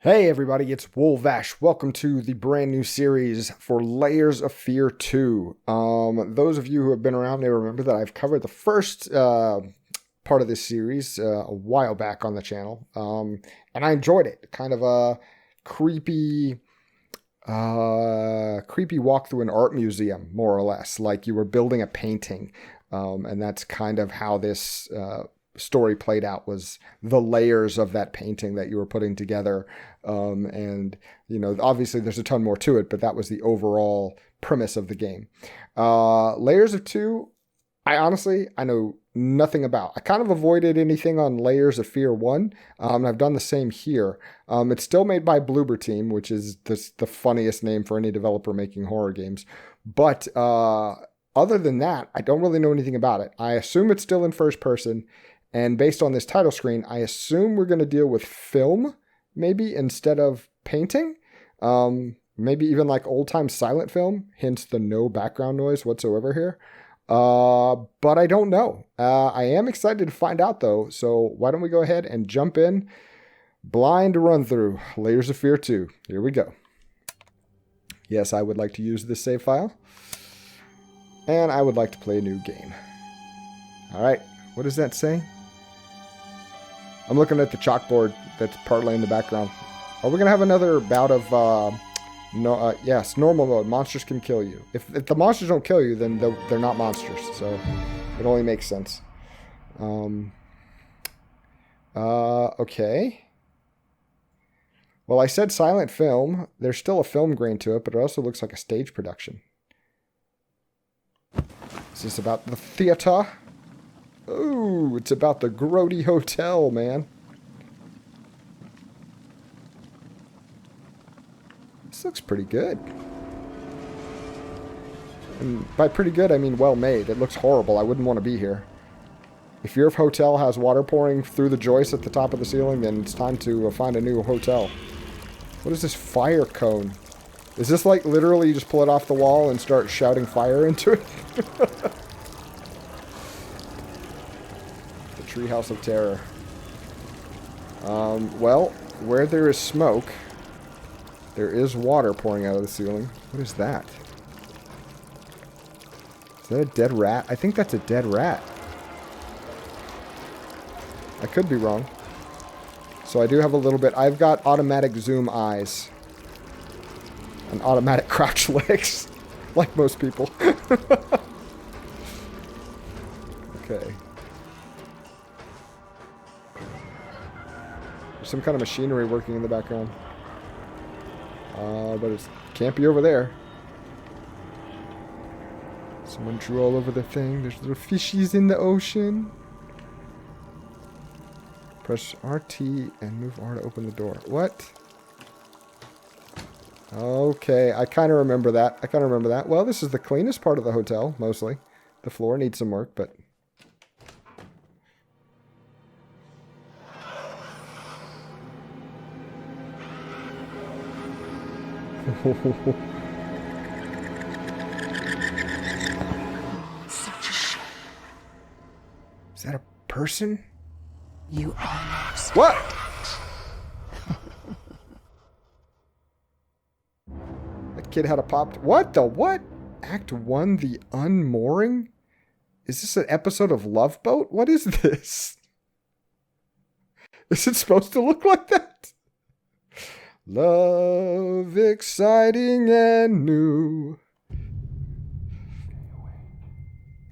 Hey everybody, it's Wolvash. Welcome to the brand new series for Layers of Fear 2. Those of you who have been around may remember that I've covered the first part of this series a while back on the channel, and I enjoyed it. Kind of a creepy walk through an art museum, more or less, like you were building a painting, and that's kind of how this story played out, was the layers of that painting that you were putting together. And, you know, obviously there's a ton more to it, but that was the overall premise of the game. Layers of 2, I know nothing about. I kind of avoided anything on Layers of Fear 1. And I've done the same here. It's still made by Bloober Team, which is the funniest name for any developer making horror games. But other than that, I don't really know anything about it. I assume it's still in first person. And based on this title screen, I assume we're going to deal with film, maybe, instead of painting. Maybe even like old-time silent film, hence the no background noise whatsoever here. But I don't know. I am excited to find out, though. So why don't we go ahead and jump in. Blind run through Layers of Fear 2. Here we go. Yes, I would like to use this save file. And I would like to play a new game. All right. What does that say? I'm looking at the chalkboard that's partly in the background. Are we going to have another bout of, yes, normal mode. Monsters can kill you. If the monsters don't kill you, then they're not monsters. So it only makes sense. Okay. Well, I said silent film. There's still a film grain to it, but it also looks like a stage production. Is this about the theater? Ooh, it's about the Grody Hotel, man. This looks pretty good. And by pretty good, I mean well made. It looks horrible. I wouldn't want to be here. If your hotel has water pouring through the joists at the top of the ceiling, then it's time to find a new hotel. What is this fire cone? Is this like literally you just pull it off the wall and start shouting fire into it? Treehouse of Terror. Well, where there is smoke, there is water pouring out of the ceiling. What is that? Is that a dead rat? I think that's a dead rat. I could be wrong. So I do have a little bit. I've got automatic zoom eyes. And automatic crouch legs. Like most people. Okay. Some kind of machinery working in the background. But it can't be over there. Someone drew all over the thing. There's little fishies in the ocean. Press RT and move R to open the door. What? Okay, I kind of remember that. Well, this is the cleanest part of the hotel, mostly. The floor needs some work, but... Such a shame. Is that a person? You almost. What? That kid had a pop. What the what? Act 1, The Unmooring? Is this an episode of Love Boat? What is this? Is it supposed to look like that? Love, exciting and new.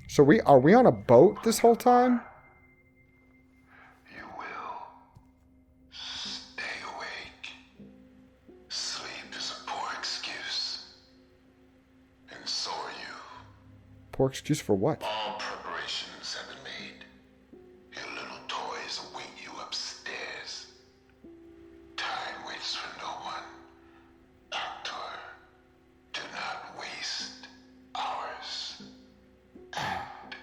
So are we on a boat this whole time? You will stay awake. Sleep is a poor excuse. And so are you. Poor excuse for what? All preparations have been made. Your little toys await you upstairs. Time waits for no one. Actor, do not waste hours. Act.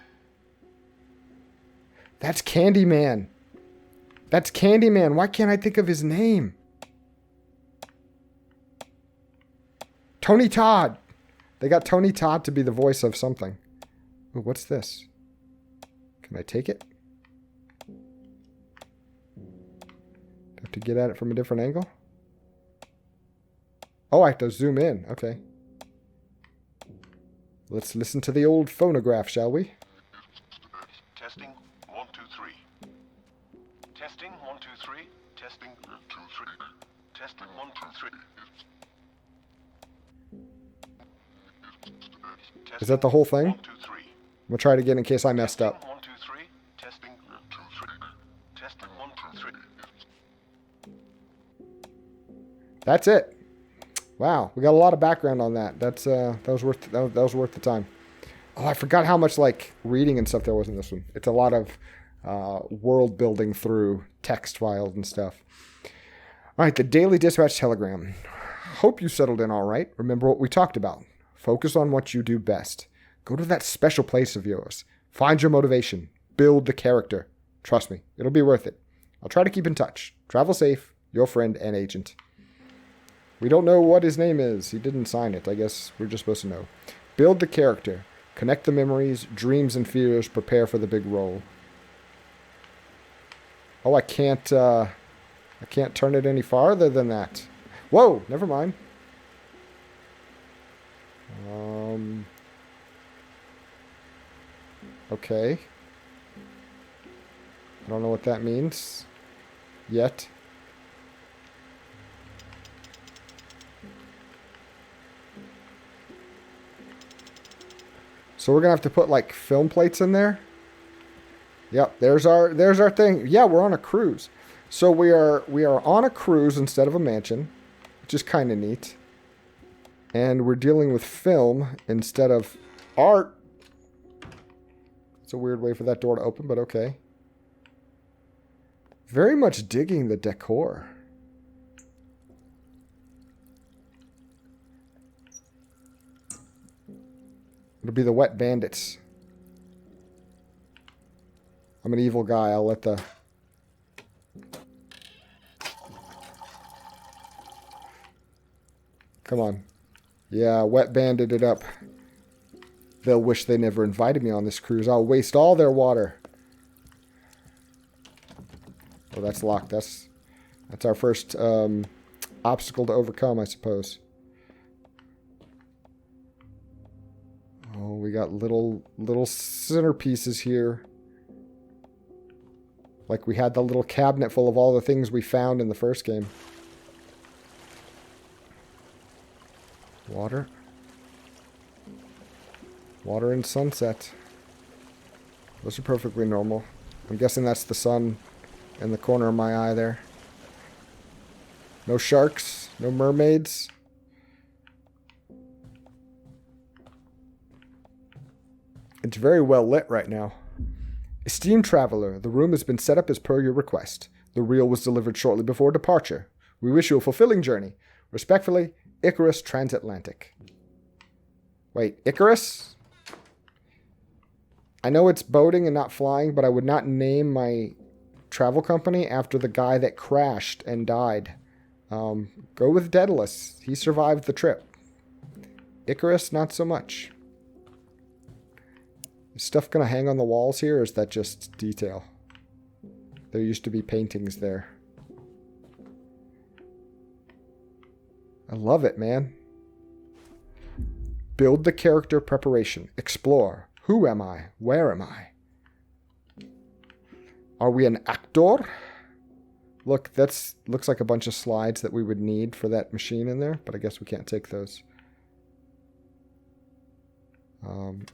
That's Candyman. That's Candyman. Why can't I think of his name? Tony Todd. They got Tony Todd to be the voice of something. Ooh, what's this? Can I take it? Have to get at it from a different angle? Oh, I have to zoom in. Okay. Let's listen to the old phonograph, shall we? Testing 1 2 3. Testing 1 2 3. Testing 2 3. Testing 1 2 3. Is that the whole thing? 1 2 3. I'm gonna try it again in case I messed up. 1 2 3. Testing 2 3. Testing 1 2 3. That's it. Wow, we got a lot of background on that. That was worth the time. Oh, I forgot how much like reading and stuff there was in this one. It's a lot of world building through text files and stuff. All right, the Daily Dispatch Telegram. Hope you settled in all right. Remember what we talked about. Focus on what you do best. Go to that special place of yours. Find your motivation. Build the character. Trust me, it'll be worth it. I'll try to keep in touch. Travel safe. Your friend and agent. We don't know what his name is. He didn't sign it. I guess we're just supposed to know. Build the character. Connect the memories, dreams, and fears. Prepare for the big role. Oh, I can't turn it any farther than that. Whoa, never mind. Okay. I don't know what that means yet. So we're gonna have to put like film plates in there. Yep, there's our thing. Yeah, we're on a cruise. So we are on a cruise instead of a mansion, which is kind of neat. And we're dealing with film instead of art. It's a weird way for that door to open, but okay. Very much digging the decor. It'll be the Wet Bandits. I'm an evil guy. I'll let the... Come on. Yeah, Wet Bandit it up. They'll wish they never invited me on this cruise. I'll waste all their water. Oh, that's locked. That's our first obstacle to overcome, I suppose. Oh, we got little centerpieces here. Like we had the little cabinet full of all the things we found in the first game. Water. Water and sunset. Those are perfectly normal. I'm guessing that's the sun in the corner of my eye there. No sharks. No mermaids. It's very well lit right now. Esteemed traveler, the room has been set up as per your request. The reel was delivered shortly before departure. We wish you a fulfilling journey. Respectfully, Icarus Transatlantic. Wait, Icarus? I know it's boating and not flying, but I would not name my travel company after the guy that crashed and died. Go with Daedalus. He survived the trip. Icarus, not so much. Is stuff going to hang on the walls here, or is that just detail? There used to be paintings there. I love it, man. Build the character preparation. Explore. Who am I? Where am I? Are we an actor? Look, that's looks like a bunch of slides that we would need for that machine in there, but I guess we can't take those.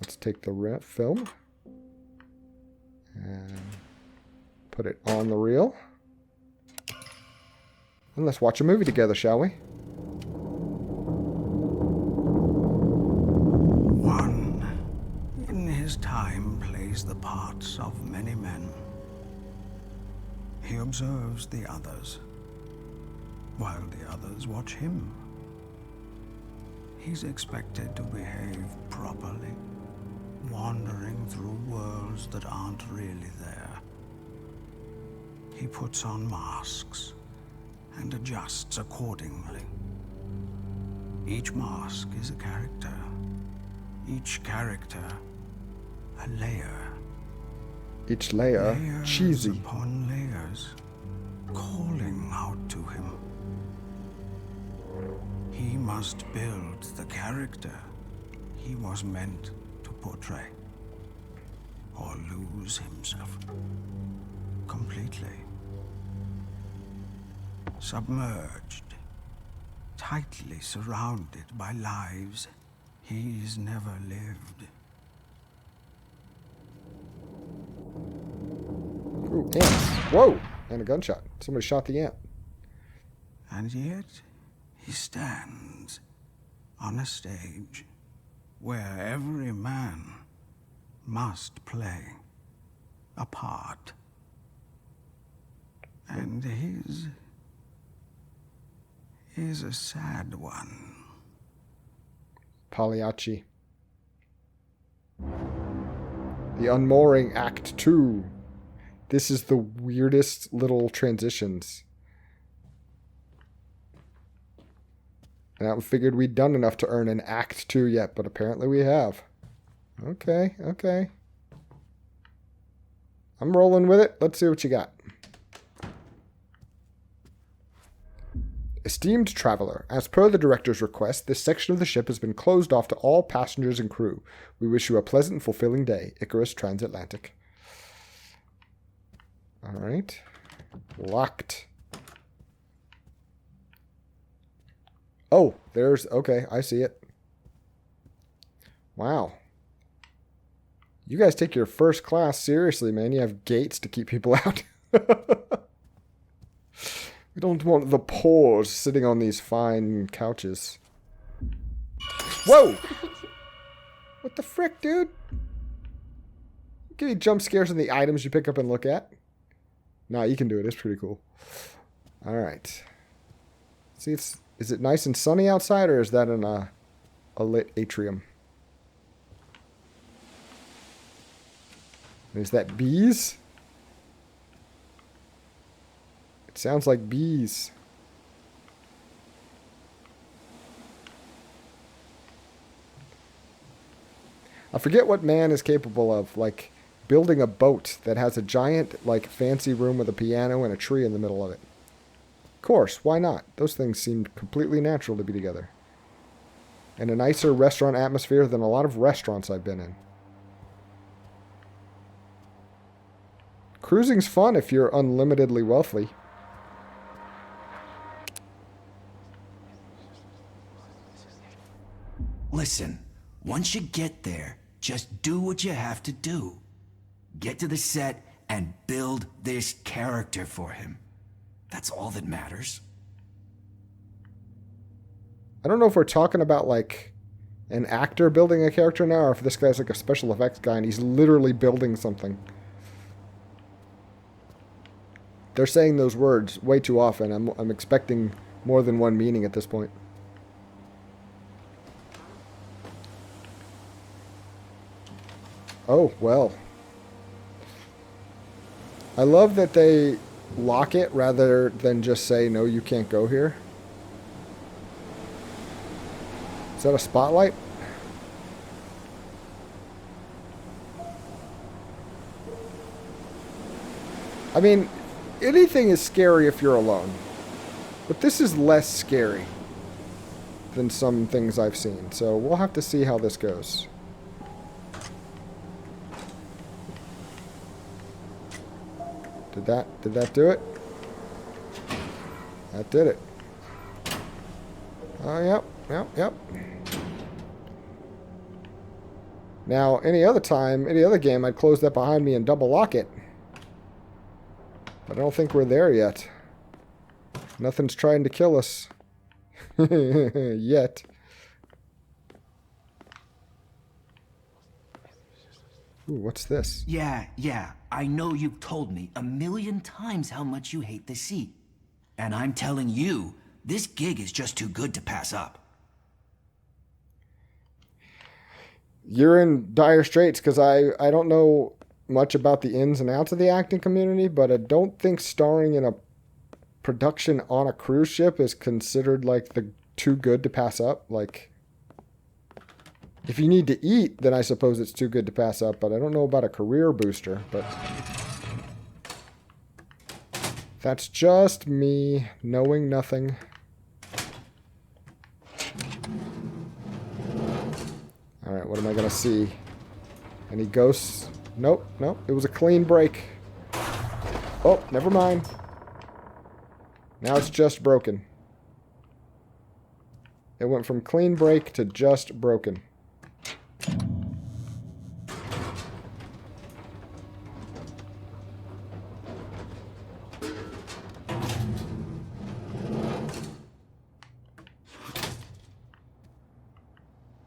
Let's take the film and put it on the reel. And let's watch a movie together, shall we? One, in his time, plays the parts of many men. He observes the others, while the others watch him. He's expected to behave properly, wandering through worlds that aren't really there. He puts on masks and adjusts accordingly. Each mask is a character. Each character, a layer. Each layer, Layers cheesy. upon layers, calling out to him. He must build the character he was meant to portray, or lose himself completely. Submerged, tightly surrounded by lives he's never lived. Ooh, ants. Whoa! And a gunshot. Somebody shot the ant. And yet, he stands on a stage where every man must play a part. And his is a sad one. Pagliacci. The Unmooring Act 2. This is the weirdest little transitions. And I figured we'd done enough to earn an Act 2 yet, but apparently we have. Okay, okay. I'm rolling with it. Let's see what you got. Esteemed traveler, as per the director's request, this section of the ship has been closed off to all passengers and crew. We wish you a pleasant and fulfilling day. Icarus Transatlantic. Alright. Locked. Oh, there's... Okay, I see it. Wow. You guys take your first class seriously, man. You have gates to keep people out. We don't want the poors sitting on these fine couches. Whoa! What the frick, dude? Give you jump scares in the items you pick up and look at. Nah, you can do it. It's pretty cool. Alright. See, is it nice and sunny outside, or is that in a lit atrium? Is that bees? It sounds like bees. I forget what man is capable of, like, building a boat that has a giant, like, fancy room with a piano and a tree in the middle of it. Of course, why not? Those things seem completely natural to be together. And a nicer restaurant atmosphere than a lot of restaurants I've been in. Cruising's fun if you're unlimitedly wealthy. Listen, once you get there, just do what you have to do. Get to the set and build this character for him. That's all that matters. I don't know if we're talking about, like, an actor building a character now, or if this guy's like a special effects guy and he's literally building something. They're saying those words way too often. I'm expecting more than one meaning at this point. Oh, well. I love that they lock it rather than just say, no, you can't go here. Is that a spotlight? I mean, anything is scary if you're alone. But this is less scary than some things I've seen. So we'll have to see how this goes. Did that do it? That did it. Oh, yep. Now, any other time, any other game, I'd close that behind me and double lock it. But I don't think we're there yet. Nothing's trying to kill us. Yet. Ooh, what's this? Yeah. I know you've told me 1,000,000 times how much you hate the sea. And I'm telling you, this gig is just too good to pass up. You're in dire straits, because I don't know much about the ins and outs of the acting community, but I don't think starring in a production on a cruise ship is considered like the too good to pass up. Like, if you need to eat, then I suppose it's too good to pass up, but I don't know about a career booster. But that's just me knowing nothing. Alright, what am I gonna see? Any ghosts? Nope, nope. It was a clean break. Oh, never mind. Now it's just broken. It went from clean break to just broken.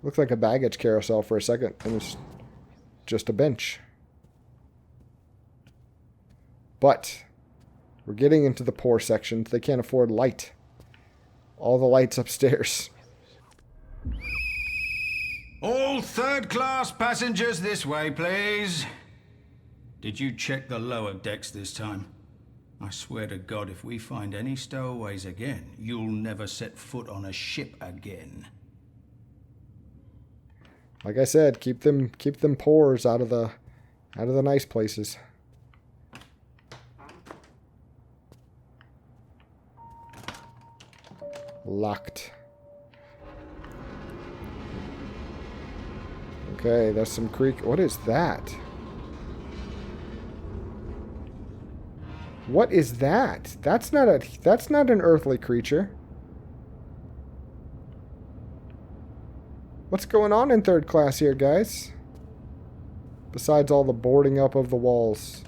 Looks like a baggage carousel for a second, and it's just a bench. But we're getting into the poor sections. They can't afford light. All the lights upstairs. All third-class passengers this way, please. Did you check the lower decks this time? I swear to God, if we find any stowaways again, you'll never set foot on a ship again. Like I said, keep them pores out of the nice places. Locked. Okay, there's some creek. What is that? What is that? That's not an earthly creature. What's going on in third class here, guys? Besides all the boarding up of the walls.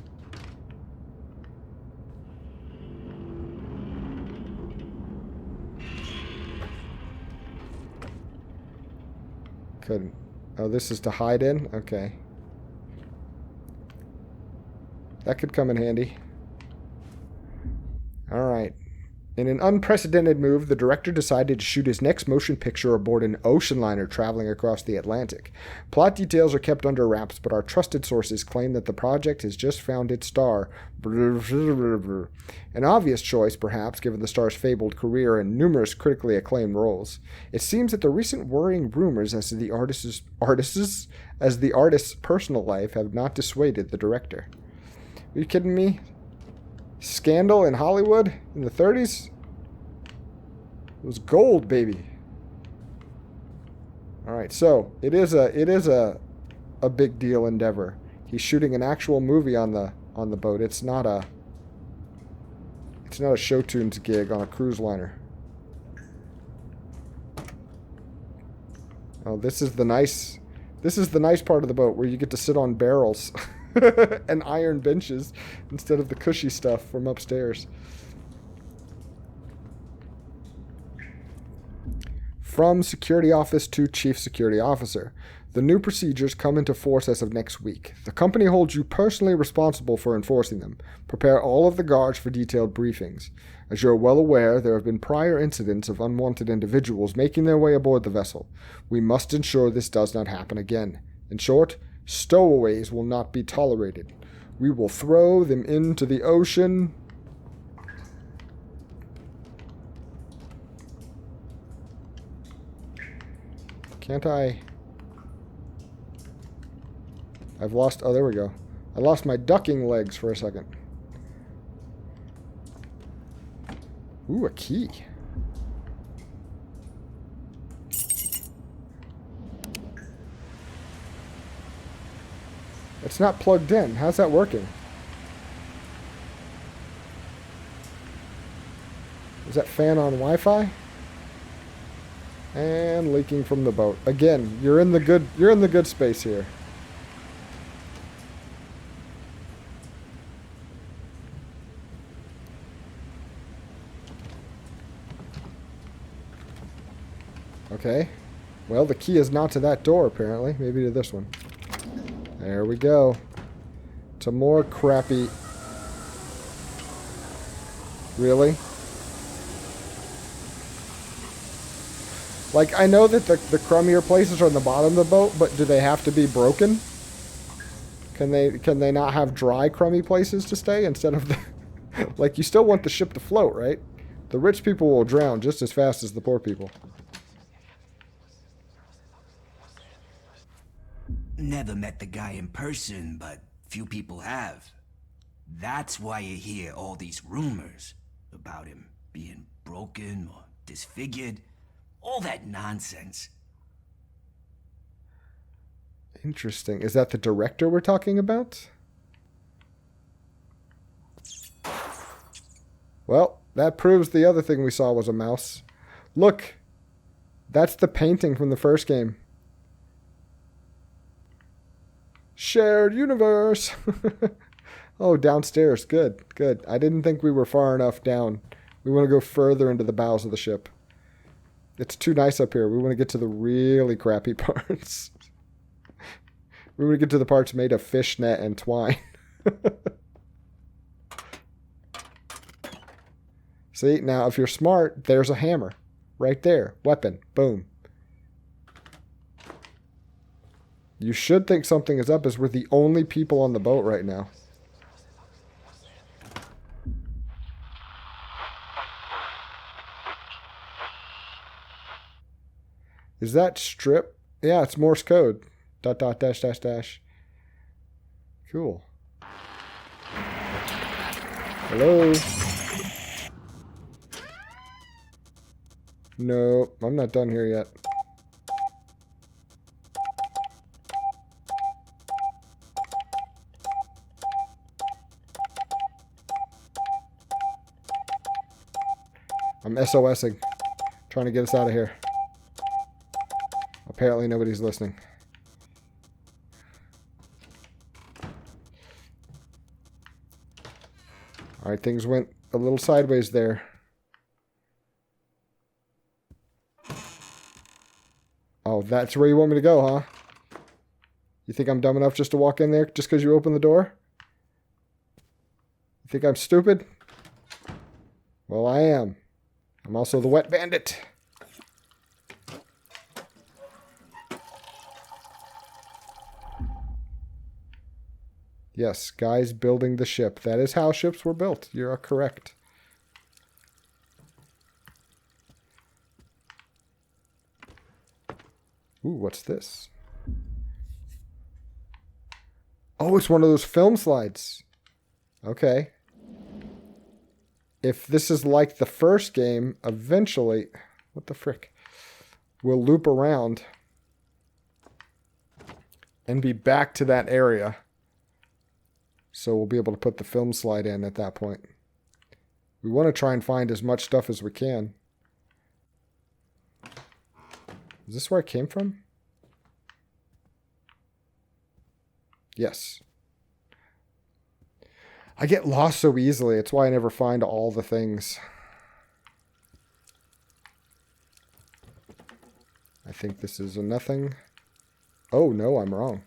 Couldn't. Oh, this is to hide in? Okay. That could come in handy. Alright. In an unprecedented move, the director decided to shoot his next motion picture aboard an ocean liner traveling across the Atlantic. Plot details are kept under wraps, but our trusted sources claim that the project has just found its star. An obvious choice, perhaps, given the star's fabled career and numerous critically acclaimed roles. It seems that the recent worrying rumors as to the artist's personal life have not dissuaded the director. Are you kidding me? Scandal in Hollywood in the 30s? It was gold, baby. All right, so it is a big deal endeavor. He's shooting an actual movie on the boat. It's not a show tunes gig on a cruise liner. Oh, this is the nice part of the boat where you get to sit on barrels. And iron benches instead of the cushy stuff from upstairs. From Security Office to Chief Security Officer. The new procedures come into force as of next week. The company holds you personally responsible for enforcing them. Prepare all of the guards for detailed briefings. As you're well aware, there have been prior incidents of unwanted individuals making their way aboard the vessel. We must ensure this does not happen again. In short, stowaways will not be tolerated. We will throw them into the ocean. Can't I? I've lost... Oh, there we go. I lost my ducking legs for a second. Ooh, a key. It's not plugged in. How's that working? Is that fan on Wi-Fi? And leaking from the boat. Again, you're in the good space here. Okay. Well, the key is not to that door, apparently. Maybe to this one. There we go. To more crappy... Really? Like, I know that the crummier places are on the bottom of the boat, but do they have to be broken? Can they not have dry, crummy places to stay instead of the... Like, you still want the ship to float, right? The rich people will drown just as fast as the poor people. Never met the guy in person, but few people have. That's why you hear all these rumors about him being broken or disfigured. All that nonsense. Interesting. Is that the director we're talking about? Well, that proves the other thing we saw was a mouse. Look! That's the painting from the first game. Shared universe! Oh, downstairs. Good, good. I didn't think we were far enough down. We want to go further into the bowels of the ship. It's too nice up here. We want to get to the really crappy parts. We want to get to the parts made of fishnet and twine. See, now if you're smart, there's a hammer. Right there. Weapon. Boom. You should think something is up as we're the only people on the boat right now. Is that strip? Yeah, it's Morse code. ... dash. Cool. Hello? No, I'm not done here yet. I'm SOSing. Trying to get us out of here. Apparently nobody's listening. Alright, things went a little sideways there. Oh, that's where you want me to go, huh? You think I'm dumb enough just to walk in there just because you opened the door? You think I'm stupid? Well, I am. I'm also the wet bandit. Yes, guys building the ship. That is how ships were built. You're correct. Ooh, what's this? Oh, it's one of those film slides. Okay. If this is like the first game, eventually... What the frick? We'll loop around and be back to that area. So we'll be able to put the film slide in at that point. We want to try and find as much stuff as we can. Is this where I came from? Yes. I get lost so easily. It's why I never find all the things. I think this is a nothing. Oh, no, I'm wrong.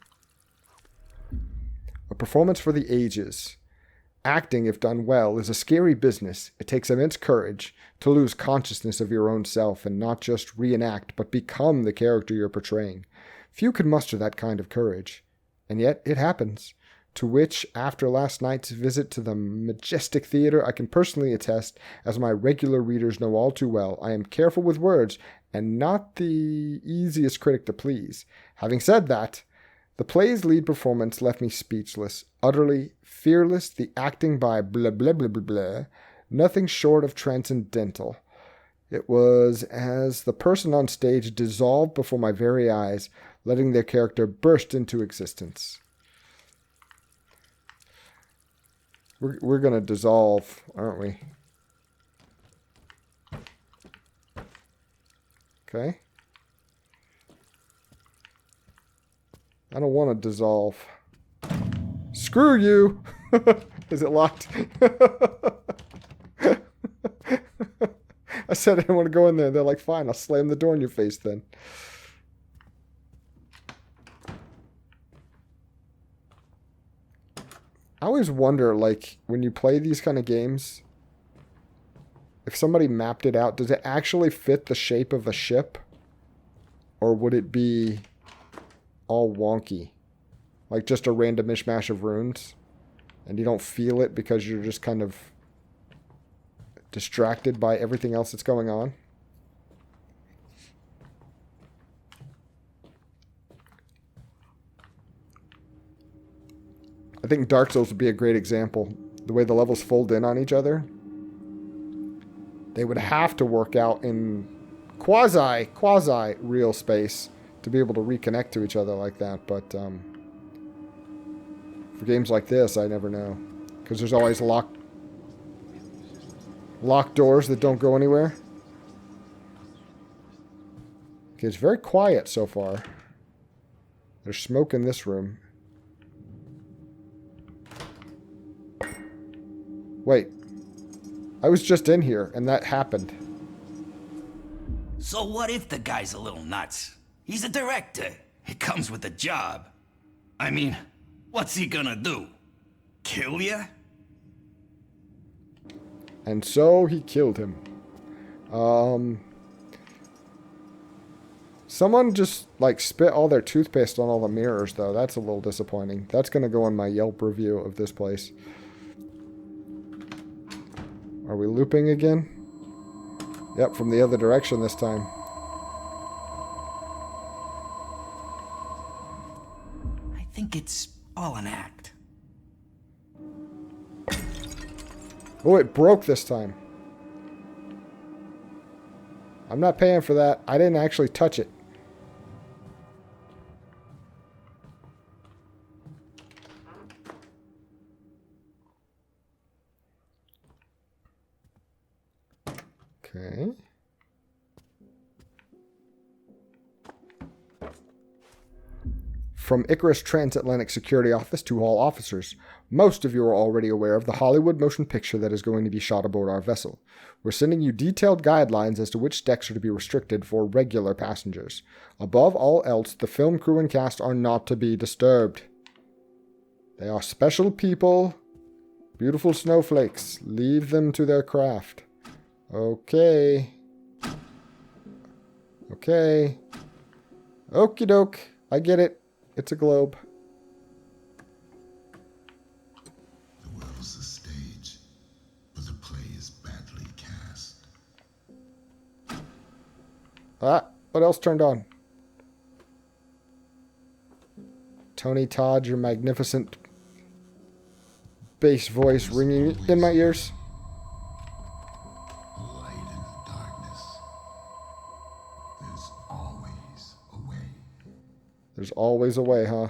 A performance for the ages. Acting, if done well, is a scary business. It takes immense courage to lose consciousness of your own self and not just reenact, but become the character you're portraying. Few can muster that kind of courage. And yet, it happens. To which, after last night's visit to the Majestic Theater, I can personally attest, as my regular readers know all too well, I am careful with words and not the easiest critic to please. Having said that, the play's lead performance left me speechless, utterly fearless, the acting by blah blah blah blah blah, nothing short of transcendental. It was as the person on stage dissolved before my very eyes, letting their character burst into existence. We're going to dissolve, aren't we? Okay. I don't want to dissolve. Screw you! Is it locked? I said I didn't want to go in there. They're like, fine, I'll slam the door in your face then. I always wonder, like, when you play these kind of games, if somebody mapped it out, does it actually fit the shape of a ship? Or would it be all wonky? Like just a random mishmash of runes? And you don't feel it because you're just kind of distracted by everything else that's going on? I think Dark Souls would be a great example. The way the levels fold in on each other. They would have to work out in quasi real space to be able to reconnect to each other like that, but for games like this, I never know. Because there's always locked doors that don't go anywhere. Okay, it's very quiet so far. There's smoke in this room. Wait. I was just in here, and that happened. So what if the guy's a little nuts? He's a director. It comes with the job. I mean, what's he gonna do? Kill ya? And so he killed him. Someone just, like, spit all their toothpaste on all the mirrors, though. That's a little disappointing. That's gonna go in my Yelp review of this place. Are we looping again? Yep, from the other direction this time. I think it's all an act. Oh, it broke this time. I'm not paying for that. I didn't actually touch it. Okay. From Icarus Transatlantic Security Office to all officers, most of you are already aware of the Hollywood motion picture that is going to be shot aboard our vessel. We're sending you detailed guidelines as to which decks are to be restricted for regular passengers. Above all else, the film crew and cast are not to be disturbed. They are special people, beautiful snowflakes. Leave them to their craft. Okay. Okay. Okie doke. I get it. It's a globe. The world's a stage, but the play is badly cast. Ah, what else turned on? Tony Todd, your magnificent bass voice ringing in my ears. A light in the darkness. There's always a way. There's always a way, huh?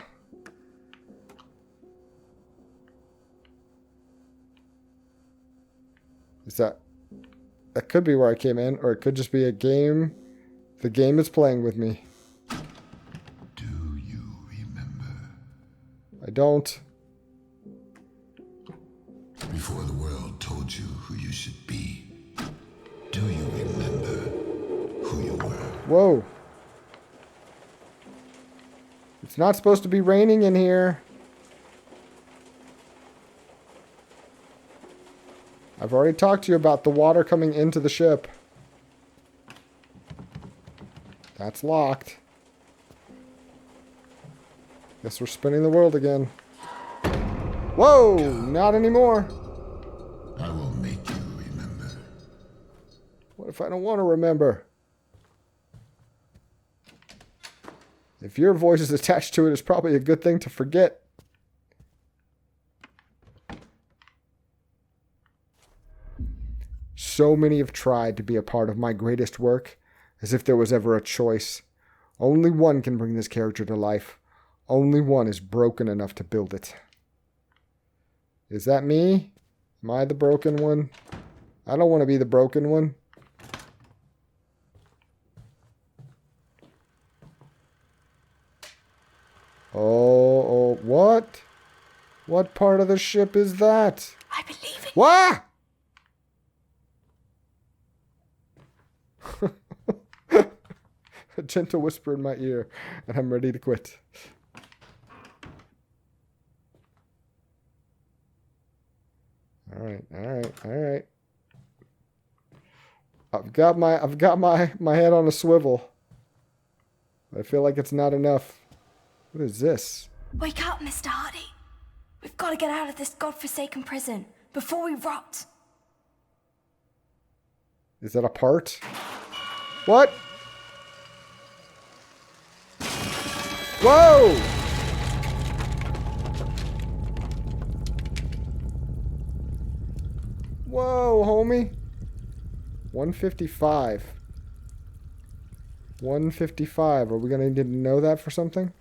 Is that... That could be where I came in, or it could just be a game. The game is playing with me. Do you remember? I don't. Before the world told you who you should be, do you remember who you were? Whoa. It's not supposed to be raining in here. I've already talked to you about the water coming into the ship. That's locked. Guess we're spinning the world again. Whoa! Not anymore. I will make you remember. What if I don't want to remember? If your voice is attached to it, it's probably a good thing to forget. So many have tried to be a part of my greatest work, as if there was ever a choice. Only one can bring this character to life. Only one is broken enough to build it. Is that me? Am I the broken one? I don't want to be the broken one. Oh, what? What part of the ship is that? I believe it. What? A gentle whisper in my ear, and I'm ready to quit. All right. I've got my head on a swivel. I feel like it's not enough. What is this? Wake up, Mr. Hardy. We've got to get out of this godforsaken prison before we rot. Is that a part? What? Whoa! Whoa, homie. 155. 155. Are we going to need to know that for something?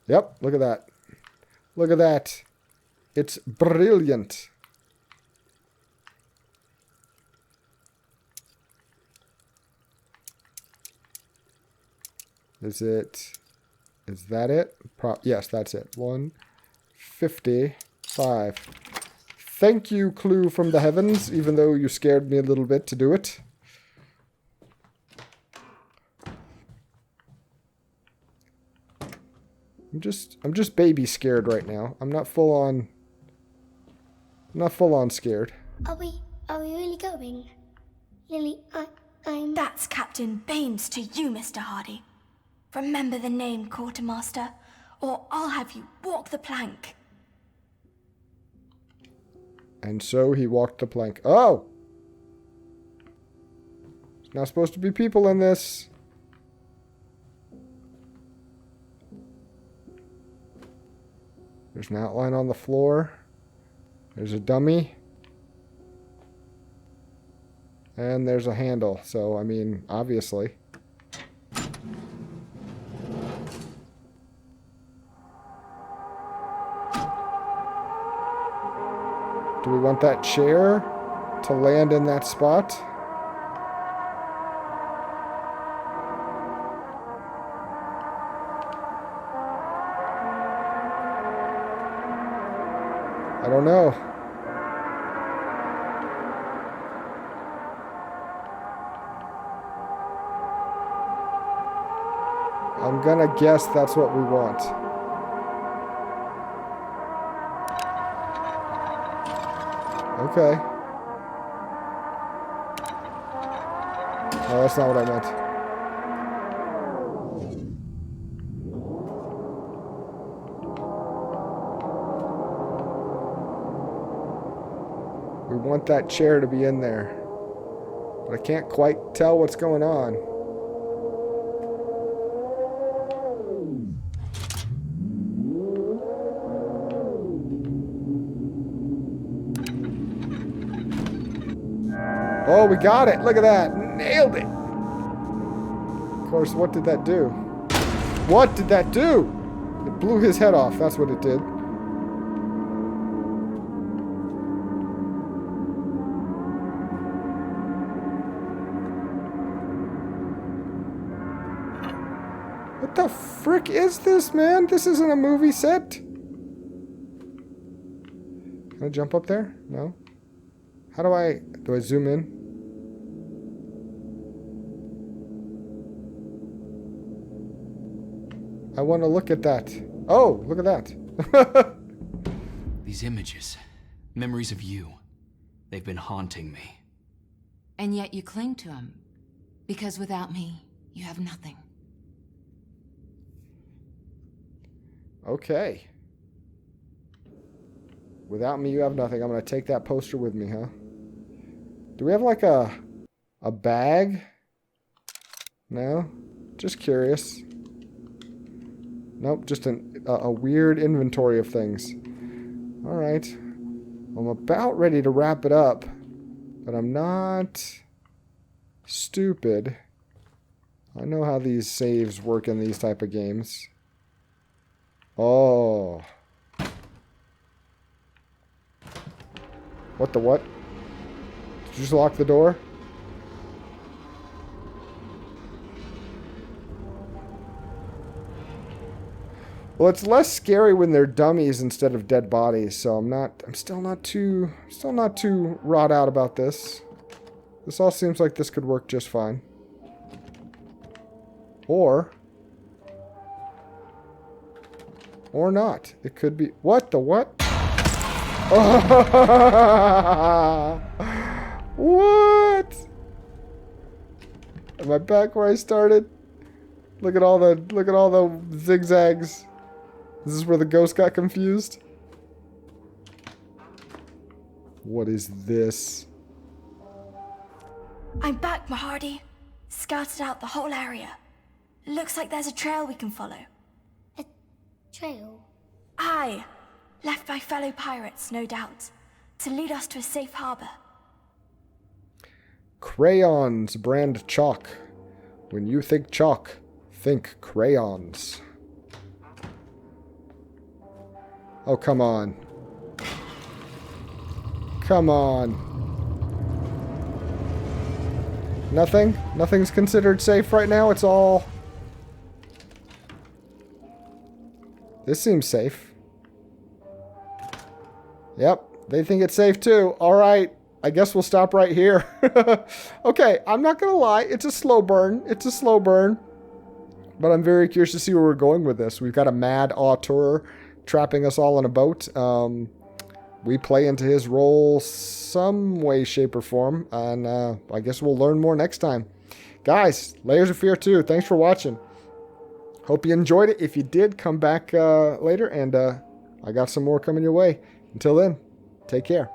Yep, look at that. Look at that. It's brilliant. Is that it? Yes, that's it. 155. Thank you, clue from the heavens, even though you scared me a little bit to do it. I'm just baby scared right now. I'm not full on scared. Are we really going? Lily, I'm... That's Captain Baines to you, Mr. Hardy. Remember the name, Quartermaster, or I'll have you walk the plank. And so he walked the plank. Oh! There's not supposed to be people in this. There's an outline on the floor. There's a dummy. And there's a handle. So, I mean, obviously. Do we want that chair to land in that spot? I don't know. I'm gonna guess that's what we want. Okay. No, that's not what I meant. We want that chair to be in there. But I can't quite tell what's going on. Oh, we got it. Look at that. Nailed it. Of course, what did that do? What did that do? It blew his head off. That's what it did. What the frick is this, man? This isn't a movie set. Can I jump up there? No? How do I zoom in? I want to look at that. Oh, look at that. These images, memories of you, they've been haunting me. And yet you cling to them. Because without me, you have nothing. Okay. Without me, you have nothing. I'm going to take that poster with me, huh? Do we have like a bag? No? Just curious. Nope, just a weird inventory of things. Alright. I'm about ready to wrap it up. But I'm not stupid. I know how these saves work in these type of games. Oh. What the what? Did you just lock the door? Well, it's less scary when they're dummies instead of dead bodies, so I'm still not too wrought out about this. This all seems like this could work just fine. Or not. It could be... What the what? What? Am I back where I started? Look at all the zigzags. Is this where the ghost got confused? What is this? I'm back, Mahardy. Scouted out the whole area. Looks like there's a trail we can follow. A trail? Aye. Left by fellow pirates, no doubt. To lead us to a safe harbor. Crayons brand chalk. When you think chalk, think crayons. Oh, come on. Come on. Nothing? Nothing's considered safe right now? It's all... This seems safe. Yep, they think it's safe too. Alright, I guess we'll stop right here. Okay, I'm not gonna lie. It's a slow burn. It's a slow burn. But I'm very curious to see where we're going with this. We've got a mad auteur trapping us all in a boat. We play into his role some way, shape, or form. And I guess we'll learn more next time. Guys, Layers of Fear 2, thanks for watching. Hope you enjoyed it. If you did, come back later. And I got some more coming your way. Until then, take care.